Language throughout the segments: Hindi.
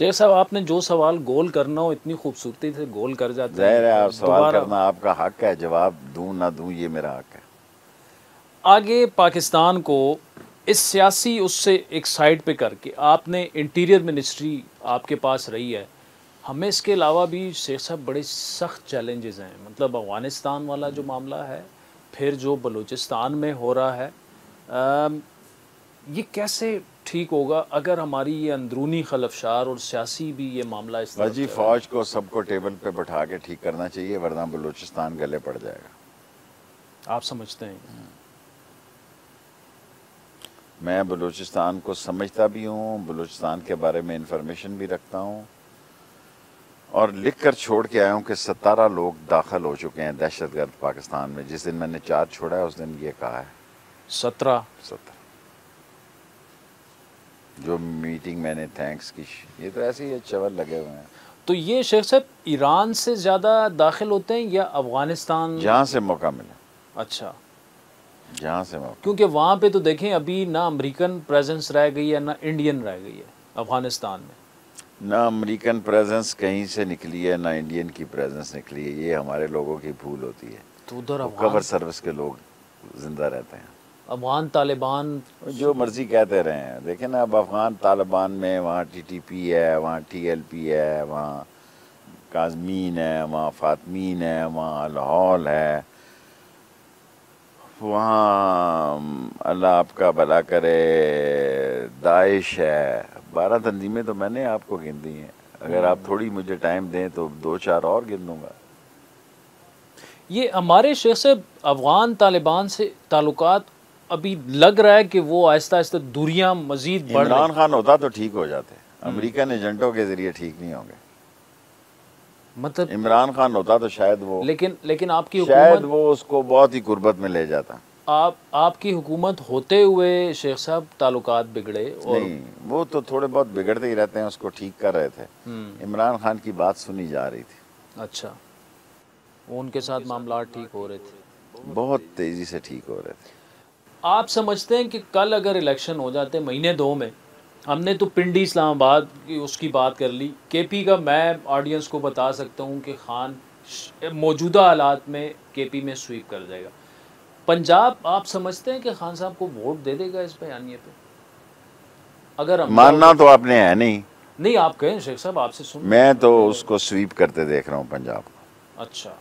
शेख साहब, आपने जो सवाल गोल करना हो इतनी खूबसूरती से गोल कर जाते हैं। ज़ाहिर है आप सवाल करना आपका हक है, जवाब दूं ना दूं ये मेरा हक है। आगे पाकिस्तान को इस सियासी उससे एक साइड पे करके आपने इंटीरियर मिनिस्ट्री आपके पास रही है, हमें इसके अलावा भी शेख साहब बड़े सख्त चैलेंजेस हैं। मतलब अफ़गानिस्तान वाला जो मामला है, फिर जो बलूचिस्तान में हो रहा है, ये कैसे ठीक होगा अगर हमारी ये अंदरूनी खलफशार और सियासी भी ये मामला इस तरफ वजी फ़ौज को सबको टेबल पे बैठा के ठीक करना चाहिए, वरना बलूचिस्तान गले पड़ जाएगा। आप समझते हैं? मैं बलूचिस्तान को समझता भी हूँ, बलूचिस्तान के बारे में इंफॉर्मेशन भी रखता हूँ और लिख कर छोड़ के आया हूँ कि 17 लोग दाखिल हो चुके हैं दहशतगर्द पाकिस्तान में। जिस दिन मैंने चार्ज छोड़ा है उस दिन ये कहा है 17 जो मीटिंग मैंने थैंक्स की। ये तो ऐसे ही चवल लगे हुए हैं। तो ये शेख साहब ईरान से ज़्यादा दाखिल होते हैं या अफ़गानिस्तान? जहाँ से मौका मिले। अच्छा, जहाँ से मौका, क्योंकि वहाँ पे तो देखें अभी ना अमेरिकन प्रेजेंस रह गई है ना इंडियन रह गई है अफ़गानिस्तान में। ना अमेरिकन प्रेजेंस कहीं से निकली है ना इंडियन की प्रेजेंस निकली है। ये हमारे लोगों की भूल होती है। तो उधर कवर सर्विस के लोग जिंदा रहते हैं। अफ़गान तालिबान जो मर्जी कहते रहे हैं। देखें ना, अब अफ़गान तालिबान में वहाँ TTP है, वहाँ TLP है, वहाँ काज़मीन है, वहाँ फातमीन है, वहाँ लाहौल है, वहाँ अल्लाह आपका भला करे दाइश है। 12 तंजीमें तो मैंने आपको गिन दी हैं। अगर आप थोड़ी मुझे टाइम दें तो 2-4 और गिन दूँगा। ये हमारे शेख साहब अफ़गान तालिबान से ताल्लुकात अभी लग रहा है कि वो आहिस्ता आहिस्ता दूरियां मजीद बढ़ रही। इमरान खान होता तो ठीक हो जाते, अमेरिकन एजेंटों के जरिए ठीक नहीं होंगे। मतलब इमरान खान होता तो शायद वो, लेकिन आपकी शायद हुकूमत, वो उसको बहुत ही कुर्बत में ले जाता। आपकी हुकूमत होते हुए शेख साहब ताल्लुकात बिगड़े? और नहीं, वो तो थोड़े बहुत बिगड़ते ही रहते हैं, उसको ठीक कर रहे थे। इमरान खान की बात सुनी जा रही थी। अच्छा, उनके साथ मामला ठीक हो रहे थे, बहुत तेजी से ठीक हो रहे थे। आप समझते हैं कि कल अगर इलेक्शन हो जाते महीने 2 में, हमने तो पिंडी इस्लामाबाद की उसकी बात कर ली, KP का मैं ऑडियंस को बता सकता हूँ कि खान मौजूदा हालात में KP में स्वीप कर जाएगा। पंजाब आप समझते हैं कि खान साहब को वोट दे देगा इस बयानिए पे? अगर मानना तो आपने है नहीं, आप कहें शेख साहब, आपसे सुन। मैं तो उसको स्वीप करते देख रहा हूँ पंजाब को। अच्छा,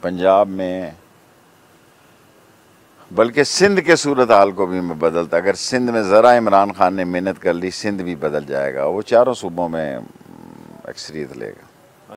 पंजाब में बल्कि सिंध के सूरत हाल को भी मैं बदलता। अगर सिंध में ज़रा इमरान खान ने मेहनत कर ली, सिंध भी बदल जाएगा। वो चारों सूबों में अक्सरियत लेगा।